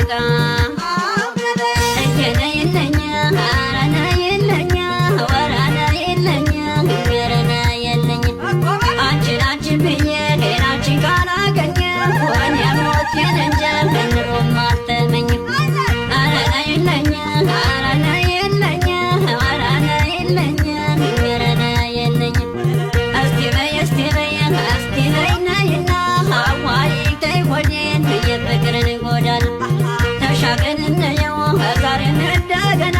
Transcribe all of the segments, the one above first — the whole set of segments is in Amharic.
ጋዜጣ እየነ የለኛ አረና የለኛ ወራና የለኛ ገረና የለኛ አንቺን አንቺን ብዬ ሌላችን ካላገኘ ወኔ ሞቴን እንጃ ምንሮም አልተመኝም አረና የለኛ አረና የለኛ ወራና የለኛ ገረና የለኛ እስቲ በይ ነይና አዋይ ተይ ሆዴን የፍቅርን ጎዳና ተሻገን እንየው ዛሬ እንደገና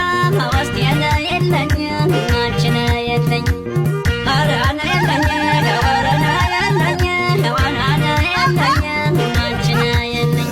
ወስቴነ የለኝ አንቺነ የለኝ አረና የለኝ ወረና የለኝ ወራና የለኝ አንቺነ የለኝ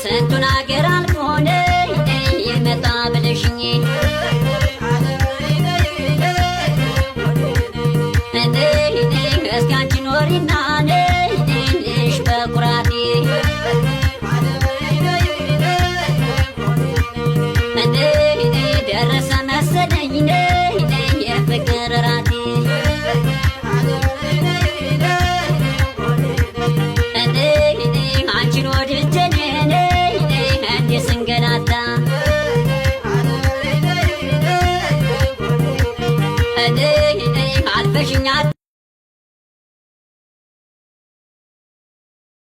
ስንቱን አገር አልፎ የመጣ ብለሽኝ እስኪ አንቺ ኖሪና ልሽ በኩራቴ ደረሰ መሰለኝ የፍቅር ራቴ አንቺን ወድጄ እንዴ ስንገላታ አልፈሽኛል